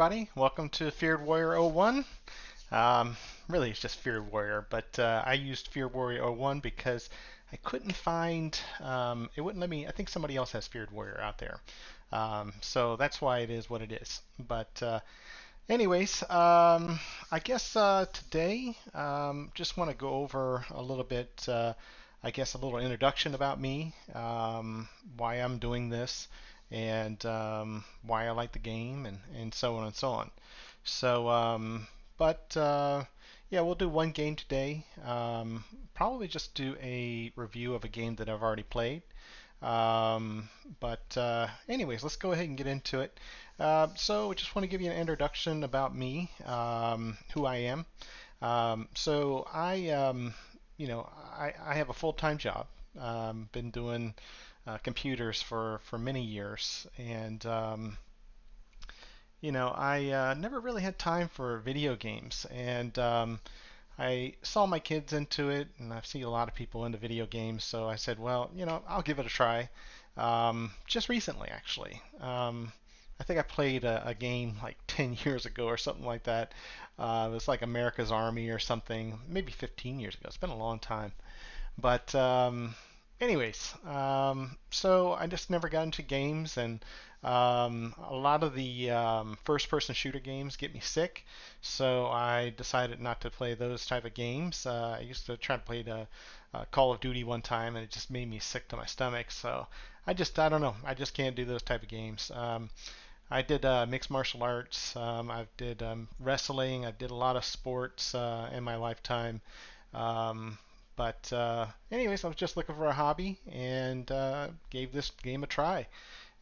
everybody. Welcome to Feared Warrior 01. Really, it's just Feared Warrior, but I used Feared Warrior 01 because I couldn't find, it wouldn't let me, I think somebody else has Feared Warrior out there. So that's why it is what it is. But anyways, I guess today just want to go over a little bit, I guess a little introduction about me, why I'm doing this, and why I like the game, and so on and so on. So, but yeah, we'll do one game today. Probably just do a review of a game that I've already played. Um, but anyways, let's go ahead and get into it. So, I just want to give you an introduction about me, who I am. So, I have a full-time job. Been doing computers for many years, and I never really had time for video games, and I saw my kids into it, and I've seen a lot of people into video games, so I said, well, I'll give it a try. Just recently, actually. I think I played a game like 10 years ago or something like that. It was like America's Army or something, maybe 15 years ago. It's been a long time. But anyways, so I just never got into games, and a lot of the first-person shooter games get me sick, so I decided not to play those type of games. I used to try to play the Call of Duty one time, and it just made me sick to my stomach. So I don't know, I just can't do those type of games. I did mixed martial arts. I did wrestling. I did a lot of sports in my lifetime. Um, but anyways, I was just looking for a hobby and gave this game a try,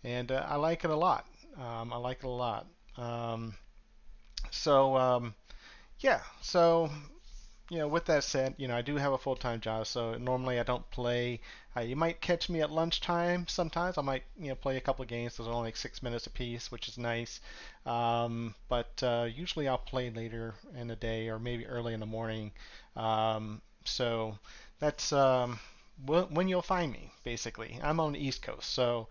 and I like it a lot. I like it a lot. Um, so yeah, so with that said, I do have a full-time job, so normally I don't play. You might catch me at lunchtime sometimes. I might, play a couple of games. Those are only like 6 minutes apiece, which is nice. But usually I'll play later in the day or maybe early in the morning. So that's when you'll find me, basically. I'm on the East Coast, so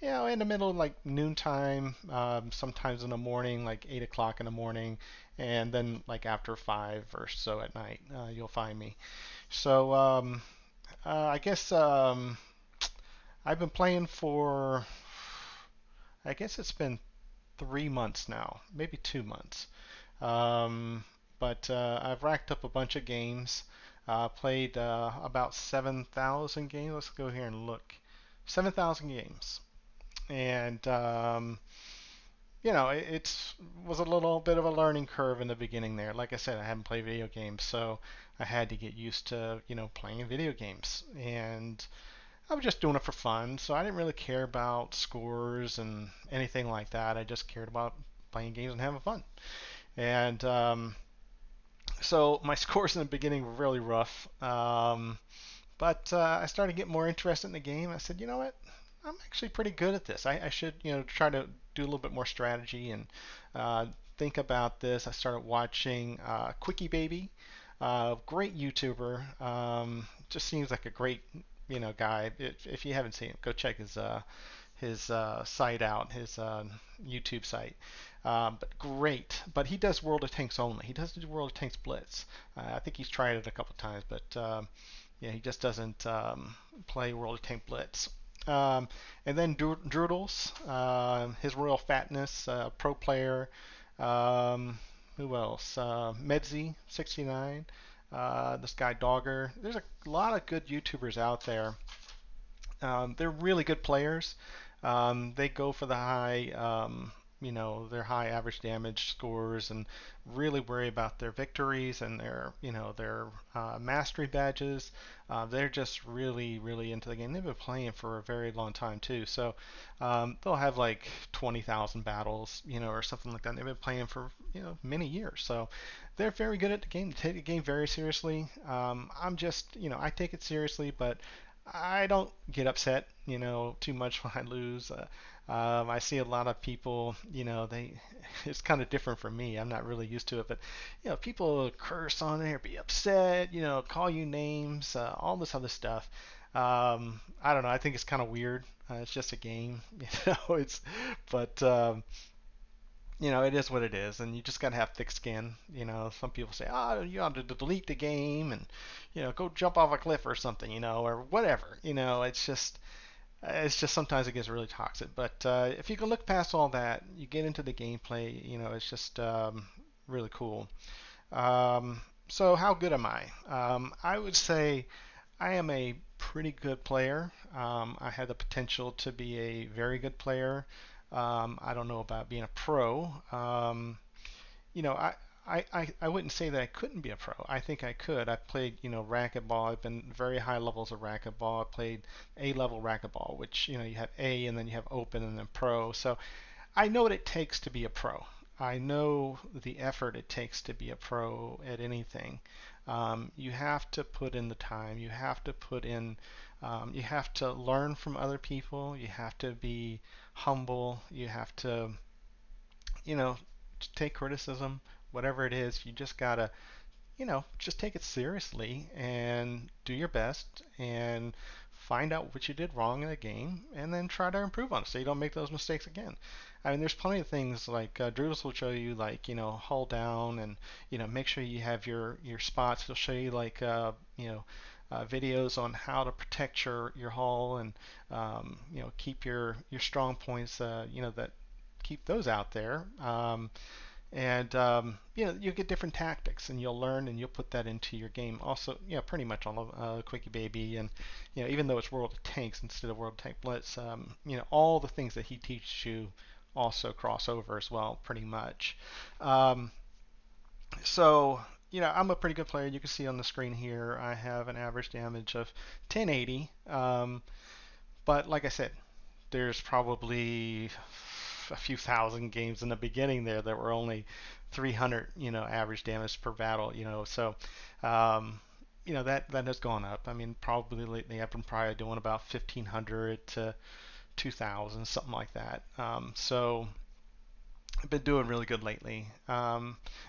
in the middle of like noontime, sometimes in the morning, like 8 o'clock in the morning, and then like after 5 or so at night, you'll find me. So I guess I've been playing for, I guess it's been 3 months now, maybe 2 months. Um, but I've racked up a bunch of games. Played about 7,000 games. Let's go here and look. 7,000 games. And it was a little bit of a learning curve in the beginning there. Like I said, I haven't played video games, so I had to get used to, playing video games. And I was just doing it for fun, so I didn't really care about scores and anything like that. I just cared about playing games and having fun. And so my scores in the beginning were really rough. But I started getting more interested in the game. I said, you know what? I'm actually pretty good at this. I should, try to do a little bit more strategy and uh, think about this. I started watching Quickie Baby, great YouTuber. Just seems like a great, guy. If you haven't seen it, go check his site out, his YouTube site. But great. But he does World of Tanks only. He doesn't do World of Tanks Blitz. I think he's tried it a couple times, but yeah, he just doesn't play World of Tank Blitz. And then Droodles, his Royal Fatness, Pro Player. Um, who else? Medzi 69. This guy Dogger. There's a lot of good YouTubers out there. They're really good players. They go for the high, their high average damage scores, and really worry about their victories and their mastery badges. They're just really, really into the game. They've been playing for a very long time too. So they'll have like 20,000 battles, or something like that. They've been playing for many years. So they're very good at the game. They take the game very seriously. I'm just, I take it seriously, but I don't get upset, too much when I lose. I see a lot of people, it's kind of different for me. I'm not really used to it, but, people curse on there, be upset, call you names, all this other stuff. I don't know. I think it's kind of weird. It's just a game, but it is what it is, and you just gotta have thick skin. Some people say, "Oh, you ought to delete the game and, go jump off a cliff or something, or whatever." It's just sometimes it gets really toxic. But if you can look past all that, you get into the gameplay. It's just really cool. Um, so how good am I? I would say I am a pretty good player. I have the potential to be a very good player. I don't know about being a pro. You know, I, I wouldn't say that I couldn't be a pro. I think I could. I've played, racquetball. I've been very high levels of racquetball. I played A level racquetball, which, you have A and then you have open and then pro. So I know what it takes to be a pro. I know the effort it takes to be a pro at anything. You have to put in the time. You have to put in. You have to learn from other people. You have to be humble. You have to, you know, take criticism, whatever it is. You just gotta, just take it seriously and do your best and find out what you did wrong in the game and then try to improve on it so you don't make those mistakes again. I mean, there's plenty of things like Drews will show you, like, hold down and, make sure you have your spots. He'll show you, like, videos on how to protect your hull and, keep your strong points, that keep those out there. And you get different tactics, and you'll learn, and you'll put that into your game. Also, pretty much all of Quickie Baby, and even though it's World of Tanks instead of World of Tank Blitz, all the things that he teaches you also cross over as well, pretty much. Um, so I'm a pretty good player. You can see on the screen here, I have an average damage of 1080. But like I said, there's probably a few thousand games in the beginning there that were only 300, average damage per battle, so that has gone up. I mean, probably lately I've been probably doing about 1500 to 2000, something like that. So I've been doing really good lately.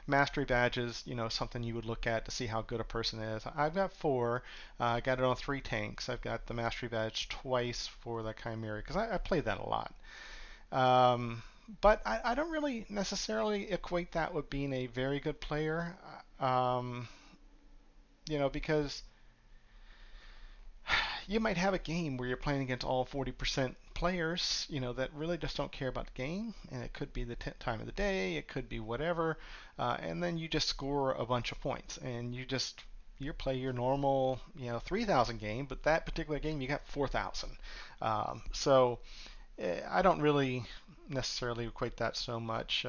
Mastery badges, something you would look at to see how good a person is. I've got four. I got it on three tanks. I've got the mastery badge twice for the Chimera because I play that a lot. Um, but I don't really necessarily equate that with being a very good player, um, because you might have a game where you're playing against all 40% players, that really just don't care about the game, and it could be the time of the day, it could be whatever, and then you just score a bunch of points, and you play your normal, 3,000 game, but that particular game you got 4,000. So I don't really necessarily equate that so much,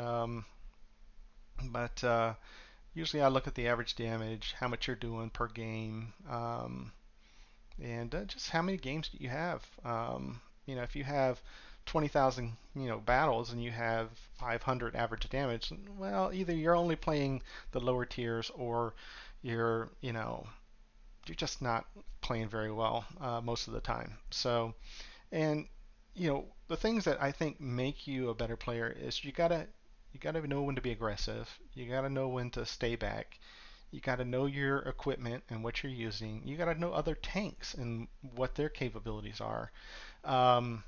but usually I look at the average damage, how much you're doing per game, and just how many games do you have. If you have 20,000, battles and you have 500 average damage, well, either you're only playing the lower tiers or you're, you're just not playing very well most of the time. So, and the things that I think make you a better player is you gotta know when to be aggressive. You gotta know when to stay back. You gotta know your equipment and what you're using. You gotta know other tanks and what their capabilities are. Um,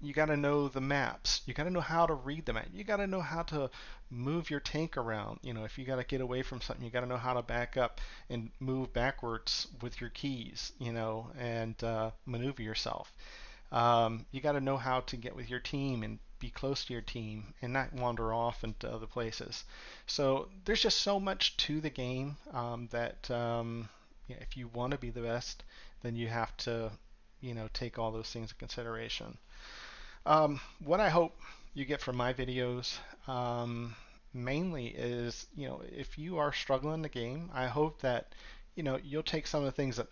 you got to know the maps. You got to know how to read the map. You got to know how to move your tank around. If you got to get away from something, you got to know how to back up and move backwards with your keys, and maneuver yourself. You got to know how to get with your team and be close to your team and not wander off into other places. So there's just so much to the game that if you want to be the best, then you have to, take all those things into consideration. What I hope you get from my videos mainly is, if you are struggling in the game, I hope that, you'll take some of the things that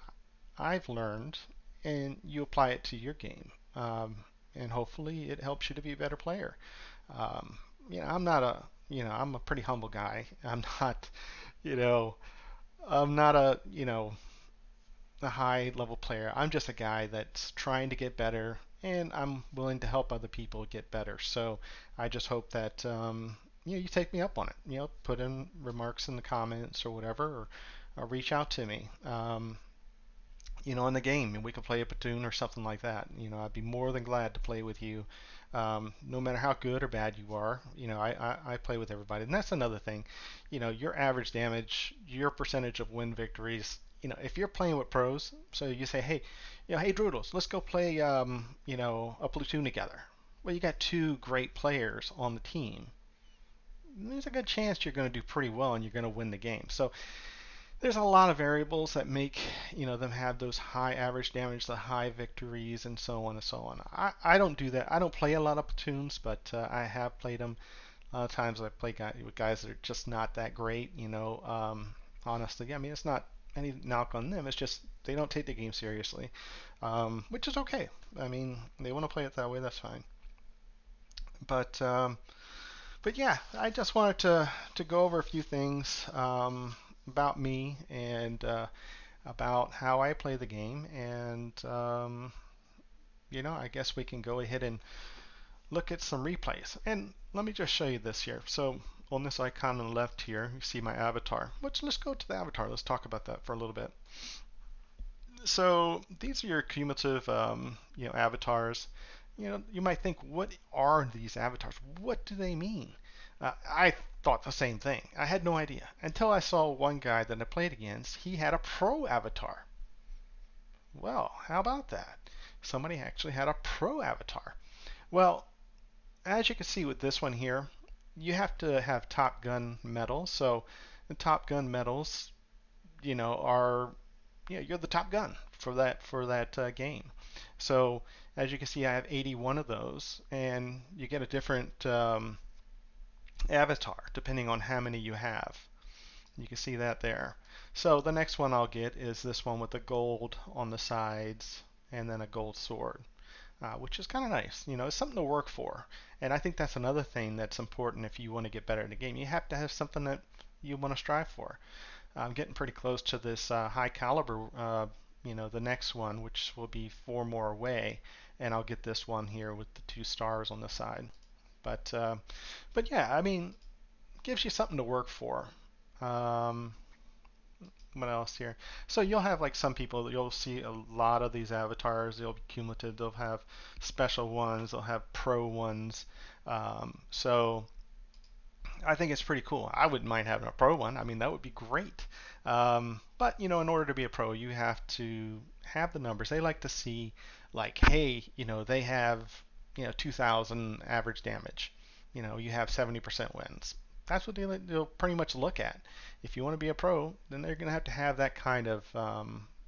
I've learned and you apply it to your game. And hopefully it helps you to be a better player. Um, I'm not a, I'm a pretty humble guy. I'm not, you know, I'm not a high level player. I'm just a guy that's trying to get better, and I'm willing to help other people get better. So I just hope that you take me up on it. Put in remarks in the comments or whatever, or reach out to me. in the game, and we could play a platoon or something like that. I'd be more than glad to play with you, no matter how good or bad you are. I play with everybody, and that's another thing. Your average damage, your percentage of win victories. If you're playing with pros, so you say, hey, hey Droodles, let's go play, a platoon together. Well, you got two great players on the team. There's a good chance you're going to do pretty well and you're going to win the game. So there's a lot of variables that make them have those high average damage, the high victories, and so on and so on. I don't do that. I don't play a lot of platoons, but I have played them. A lot of times I play with guys that are just not that great. Honestly, I mean it's not any knock on them. It's just they don't take the game seriously, which is okay. I mean they want to play it that way. That's fine. But yeah, I just wanted to go over a few things about me and about how I play the game, and I guess we can go ahead and look at some replays. And let me just show you this here. So on this icon on the left here, you see my avatar. Let's go to the avatar. Let's talk about that for a little bit. So these are your cumulative, avatars. You might think, what are these avatars? What do they mean? I thought the same thing. I had no idea until I saw one guy that I played against. He had a pro avatar. Well, how about that? Somebody actually had a pro avatar. Well, as you can see with this one here, you have to have Top Gun medals. So the Top Gun medals, are you're the top gun for that game. So as you can see, I have 81 of those, and you get a different avatar depending on how many you have. You can see that there. So the next one I'll get is this one with the gold on the sides and then a gold sword, which is kind of nice. It's something to work for. And I think that's another thing that's important if you want to get better in the game. You have to have something that you want to strive for. I'm getting pretty close to this high caliber, the next one, which will be 4 more away, and I'll get this one here with the 2 stars on the side. But yeah, I mean, gives you something to work for. Um, what else here? So you'll have like some people, you'll see a lot of these avatars. They'll be cumulative. They'll have special ones. They'll have pro ones. So I think it's pretty cool. I wouldn't mind having a pro one. I mean, that would be great. But in order to be a pro, you have to have the numbers. They like to see, like, hey, they have, 2,000 average damage. You have 70% wins. That's what they'll pretty much look at. If you want to be a pro, then they're going to have that kind of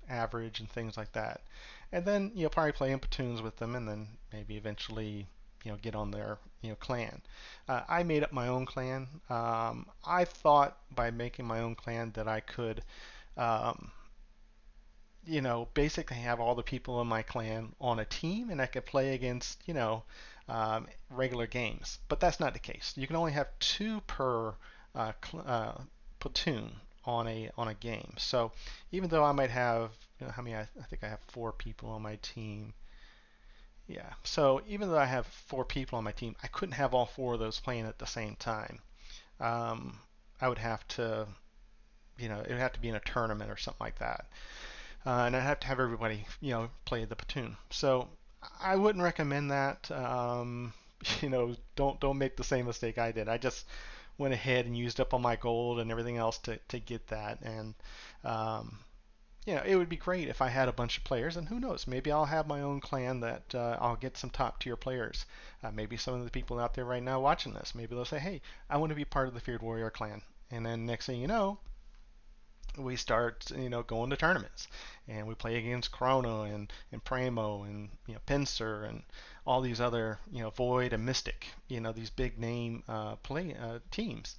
average and things like that. And then you'll probably play in platoons with them, and then maybe eventually get on their clan. I made up my own clan. I thought by making my own clan that I could um, basically have all the people in my clan on a team and I could play against regular games, but that's not the case. You can only have 2 per platoon on a game. So even though I might have, how many, I think I have 4 people on my team. Yeah, so even though I have 4 people on my team, I couldn't have all 4 of those playing at the same time. Um, I would have to, it would have to be in a tournament or something like that. And I'd have to have everybody, play the platoon. So I wouldn't recommend that. Don't make the same mistake I did. I just went ahead and used up all my gold and everything else to get that. And um, it would be great if I had a bunch of players, and who knows, maybe I'll have my own clan that I'll get some top tier players. Maybe some of the people out there right now watching this, maybe they'll say, hey, I want to be part of the Feared Warrior clan. And then next thing you know, we start, going to tournaments, and we play against Chrono and PRAMO and Pincer and all these other, Void and Mystic, these big name play teams.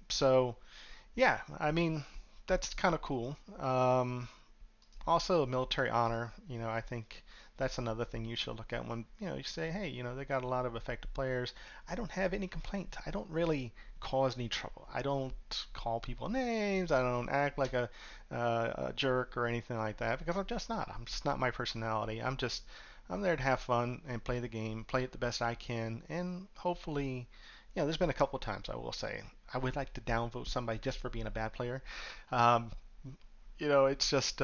So yeah, I mean that's kind of cool. Also, military honor, I think that's another thing you should look at when, you say, hey, they got a lot of effective players. I don't have any complaints. I don't really cause any trouble. I don't call people names. I don't act like a jerk or anything like that because I'm just not. I'm just not my personality. I'm there to have fun and play the game, play it the best I can, and hopefully, there's been a couple of times I will say I would like to downvote somebody just for being a bad player. Um, it's just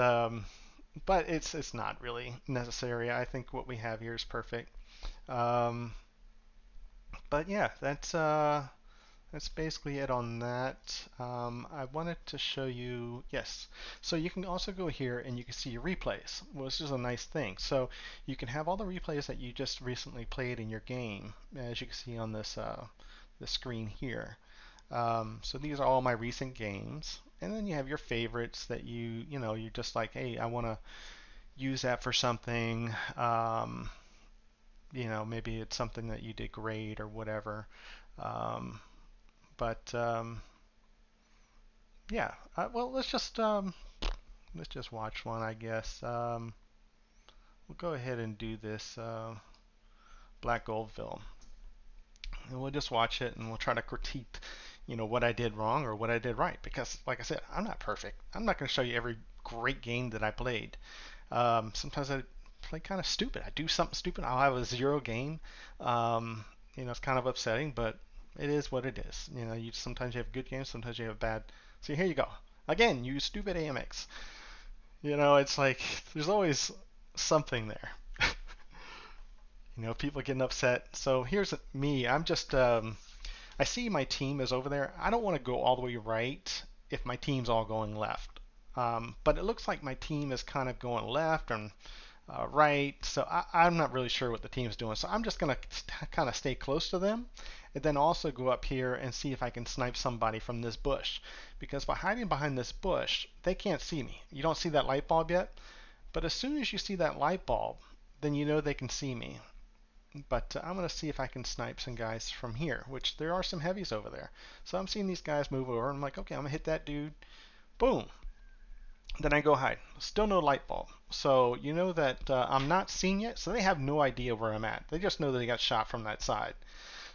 but it's not really necessary. I think what we have here is perfect. Um, but yeah, that's basically it on that. I wanted to show you, yes, so you can also go here and you can see your replays, which is a nice thing. So you can have all the replays that you just recently played in your game, as you can see on this screen here. So these are all my recent games, and then you have your favorites that you're just like, hey, I want to use that for something. Maybe it's something that you did great or whatever. Um, but yeah, well, let's just watch one, I guess. We'll go ahead and do this Black Goldville, and we'll just watch it and we'll try to critique, what I did wrong or what I did right. Because, like I said, I'm not perfect. I'm not going to show you every great game that I played. Sometimes I play kind of stupid. I do something stupid. I'll have a 0 game. It's kind of upsetting, but it is what it is. Sometimes you have good games, sometimes you have bad. So here you go. Again, you stupid AMX. It's like there's always something there. People getting upset. So here's me. I see my team is over there. I don't want to go all the way right if my team's all going left. But it looks like my team is kind of going left and right. So I'm not really sure what the team's doing. So I'm just going to kind of stay close to them and then also go up here and see if I can snipe somebody from this bush. Because by hiding behind this bush, they can't see me. You don't see that light bulb yet? But as soon as you see that light bulb, then you know they can see me. But I'm going to see if I can snipe some guys from here, which there are some heavies over there. So I'm seeing these guys move over. And I'm like, okay, I'm going to hit that dude. Boom. Then I go hide. Still no light bulb. So you know that I'm not seen yet. So they have no idea where I'm at. They just know that they got shot from that side.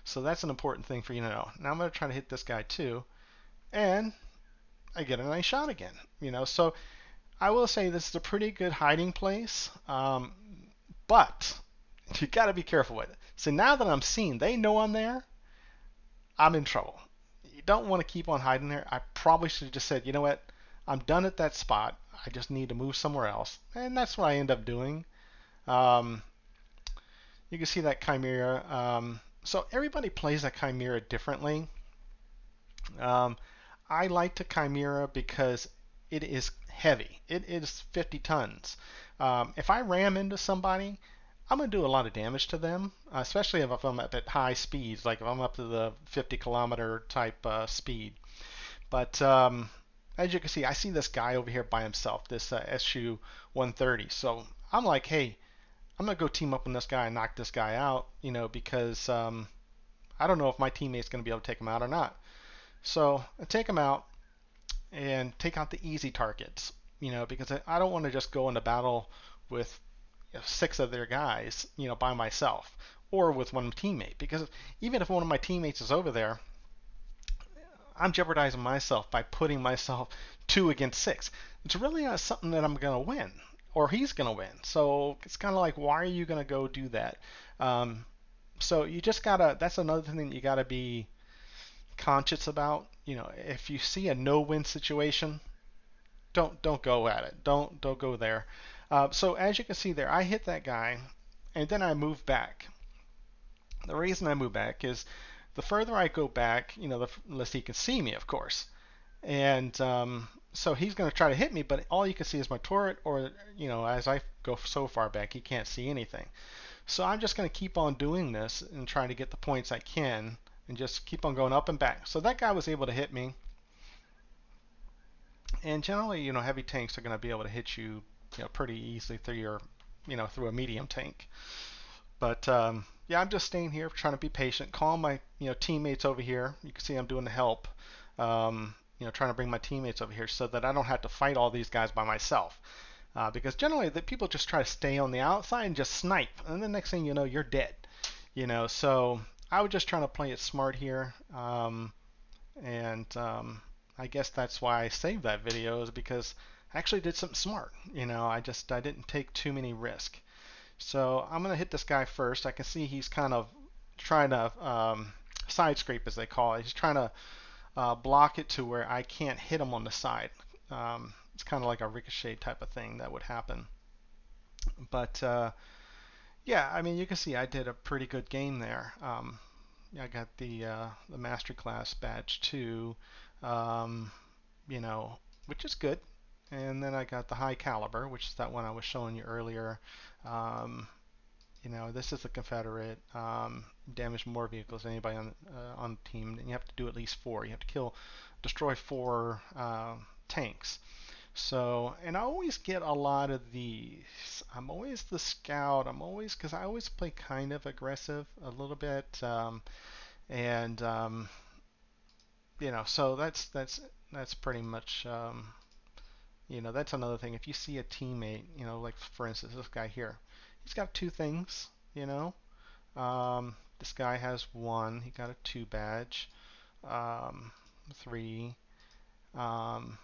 So that's an important thing for you to know. Now I'm going to try to hit this guy too. And I get a nice shot again. So I will say this is a pretty good hiding place. But you got to be careful with it. So now that I'm seen, they know I'm there. I'm in trouble. You don't want to keep on hiding there. I probably should have just said, you know what? I'm done at that spot. I just need to move somewhere else. And that's what I end up doing. Um, you can see that Chimera. So everybody plays that Chimera differently. Um, I like the Chimera because it is heavy. It is 50 tons. If I ram into somebody, I'm going to do a lot of damage to them, especially if I'm up at high speeds, like if I'm up to the 50-kilometer type speed. But as you can see, I see this guy over here by himself, this SU 130. So I'm like, hey, I'm going to go team up with this guy and knock this guy out, because I don't know if my teammate's going to be able to take him out or not. So I take him out and take out the easy targets, because I don't want to just go into battle with 6 of their guys, by myself or with one teammate. Because even if one of my teammates is over there, I'm jeopardizing myself by putting myself 2 against 6. It's really not something that I'm going to win or he's going to win. So it's kind of like, why are you going to go do that? So you just gotta. That's another thing that you gotta be conscious about. If you see a no-win situation, don't go at it. Don't go there. So as you can see there, I hit that guy, and then I move back. The reason I move back is the further I go back, the less he can see me, of course. And so he's going to try to hit me, but all you can see is my turret, or as I go so far back, he can't see anything. So I'm just going to keep on doing this and trying to get the points I can, and just keep on going up and back. So that guy was able to hit me. And generally, heavy tanks are going to be able to hit you, pretty easily through your, through a medium tank. But yeah, I'm just staying here, trying to be patient, call my, teammates over here. You can see I'm doing the help, trying to bring my teammates over here so that I don't have to fight all these guys by myself. Because generally, the people just try to stay on the outside and just snipe, and the next thing you know, you're dead. So I was just trying to play it smart here, and I guess that's why I saved that video, is because I actually did something smart. I didn't take too many risks. So I'm gonna hit this guy first. I can see he's kind of trying to side scrape, as they call it. He's trying to block it to where I can't hit him on the side. It's kind of like a ricochet type of thing that would happen. But yeah, I mean, you can see I did a pretty good game there. I got the Masterclass badge too, um, you know, which is good. And then I got the high caliber, which is that one I was showing you earlier. Um, this is the Confederate. Damage more vehicles than anybody on the team. And you have to do at least four. You have to destroy four tanks. So, and I always get a lot of these. I'm always the scout. Because I always play kind of aggressive a little bit. And so that's pretty much, that's another thing. If you see a teammate, like for instance, this guy here, he's got two things, this guy has one. He got a two badge, three. Um,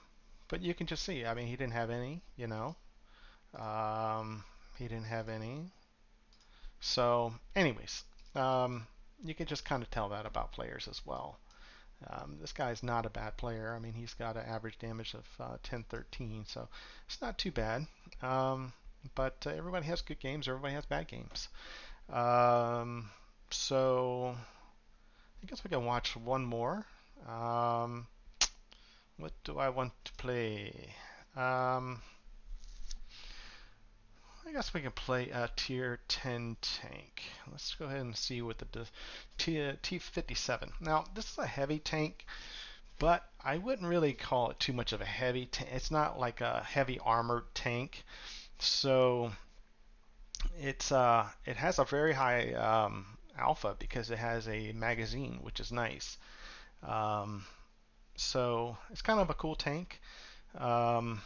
but you can just see. I mean, he didn't have any. He didn't have any. So, anyways, um, you can just kind of tell that about players as well. This guy's not a bad player. I mean, he's got an average damage of 10-13, so it's not too bad. But everybody has good games. Everybody has bad games. Um, so I guess we can watch one more. Um, what do I want to play? Um, I guess we can play a tier 10 tank. Let's go ahead and see what the T57. Now, this is a heavy tank, but I wouldn't really call it too much of a heavy tank. It's not like a heavy armored tank. So it has a very high alpha because it has a magazine, which is nice. Um, so it's kind of a cool tank. Um,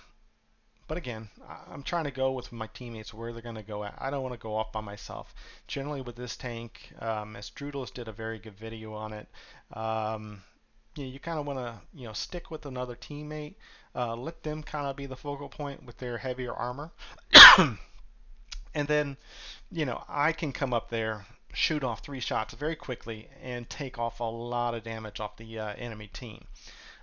but again, I'm trying to go with my teammates where they're going to go at. I don't want to go off by myself. Generally with this tank, as Droodles did a very good video on it, you kind of want to stick with another teammate, let them kind of be the focal point with their heavier armor, and then I can come up there, shoot off three shots very quickly, and take off a lot of damage off the enemy team.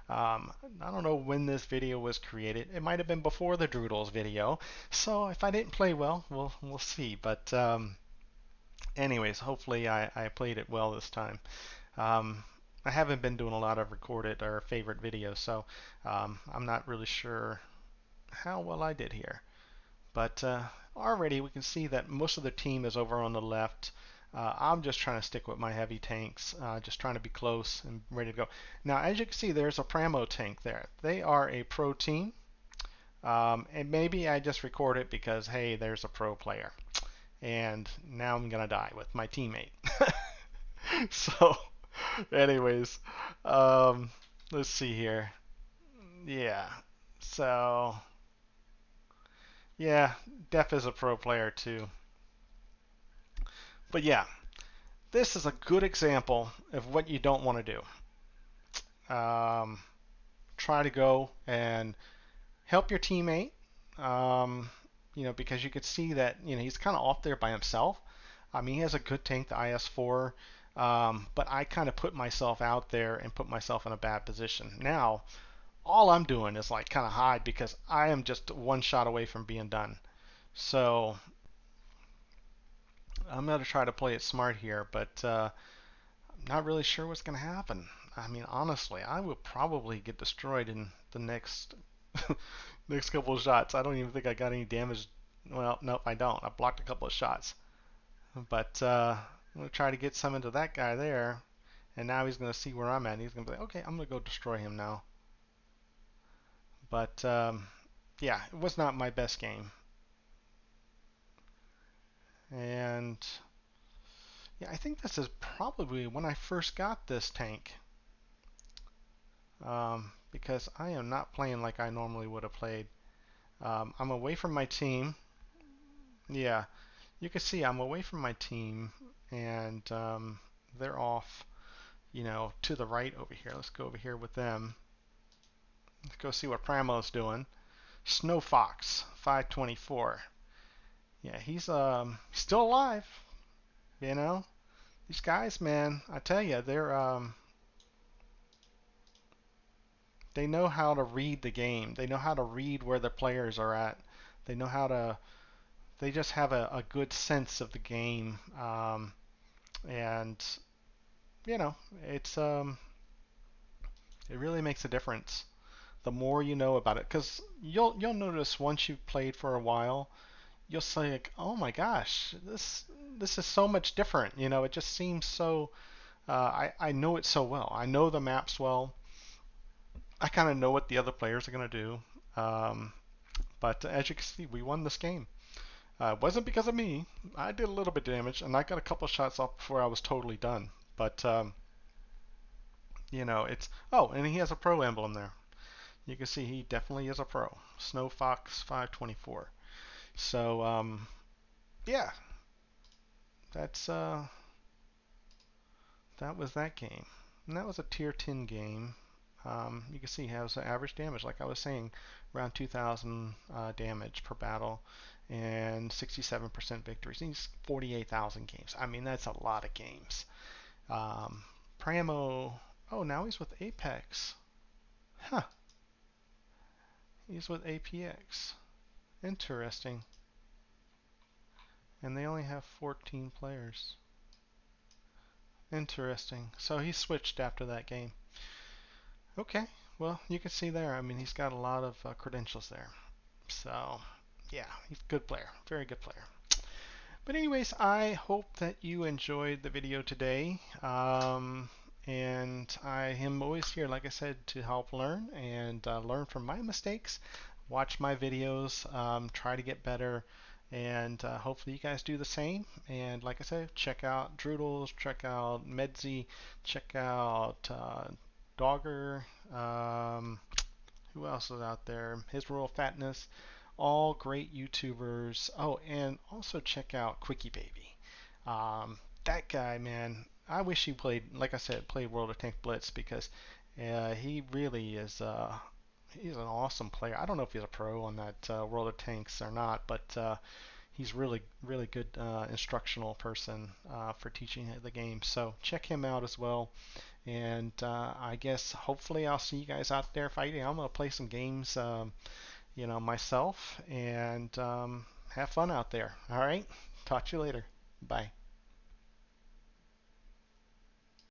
I don't know when this video was created. It might have been before the Droodles video. So if I didn't play well, we'll see. But anyways, hopefully I played it well this time. Um, I haven't been doing a lot of recorded or favorite videos, so I'm not really sure how well I did here. But already we can see that most of the team is over on the left. I'm just trying to stick with my heavy tanks, just trying to be close and ready to go. Now, as you can see, there's a PRAMO tank there. They are a pro team, and maybe I just record it because, hey, there's a pro player. And now I'm going to die with my teammate. So, anyways, let's see here. Yeah, so, yeah, Def is a pro player too. But yeah, this is a good example of what you don't want to do. Try to go and help your teammate, because you could see that he's kind of off there by himself. I mean, he has a good tank, the IS-4, but I kind of put myself out there and put myself in a bad position. Now, all I'm doing is like kind of hide because I am just one shot away from being done. So I'm going to try to play it smart here, but not really sure what's going to happen. I mean, honestly, I will probably get destroyed in the next next couple of shots. I don't even think I got any damage. Well, nope, I don't. I blocked a couple of shots. But I'm going to try to get some into that guy there. And now he's going to see where I'm at. And he's going to be like, okay, I'm going to go destroy him now. But yeah, it was not my best game. And yeah, I think this is probably when I first got this tank. Because I am not playing like I normally would have played. I'm away from my team. Yeah, you can see I'm away from my team, and they're off, to the right over here. Let's go over here with them. Let's go see what Pramo's doing. Snow Fox, 524. Yeah, he's still alive. These guys, man, I tell you, they know how to read the game. They know how to read where the players are at. They know how to they just have a good sense of the game, and you know, it's it really makes a difference. The more you know about it, because you'll notice once you've played for a while, you'll say like, oh my gosh, this is so much different. You know, it just seems so. I know it so well. I know the maps well. I kind of know what the other players are gonna do. Um, but as you can see, we won this game. It wasn't because of me. I did a little bit of damage, and I got a couple shots off before I was totally done. But you know, it's and he has a pro emblem there. You can see he definitely is a pro. Snow Fox 524. So yeah, that's that was that game. And that was a tier 10 game. You can see he has average damage, like I was saying, around 2,000 damage per battle and 67% victories. He's 48,000 games. I mean, that's a lot of games. Um, PRAMO, oh, now he's with Apex. Huh, he's with APX. Interesting. And they only have 14 players. Interesting. So he switched after that game. Okay, well, you can see there. I mean, he's got a lot of credentials there. So, yeah, he's a good player. Very good player. But anyways, I hope that you enjoyed the video today. And I am always here, like I said, to help learn and learn from my mistakes. Watch my videos, try to get better, and hopefully you guys do the same. And like I said, check out Droodles, check out Medzi, check out Dogger. Who else is out there? His Rural Fatness. All great YouTubers. Oh, and also check out Quickie Baby. That guy, man, I wish he played, like I said, played World of Tank Blitz because he really is. He's an awesome player. I don't know if he's a pro on that World of Tanks or not, but he's really good instructional person for teaching the game. So check him out as well. And I guess hopefully I'll see you guys out there fighting. I'm gonna play some games, myself, and have fun out there. All right, talk to you later. Bye.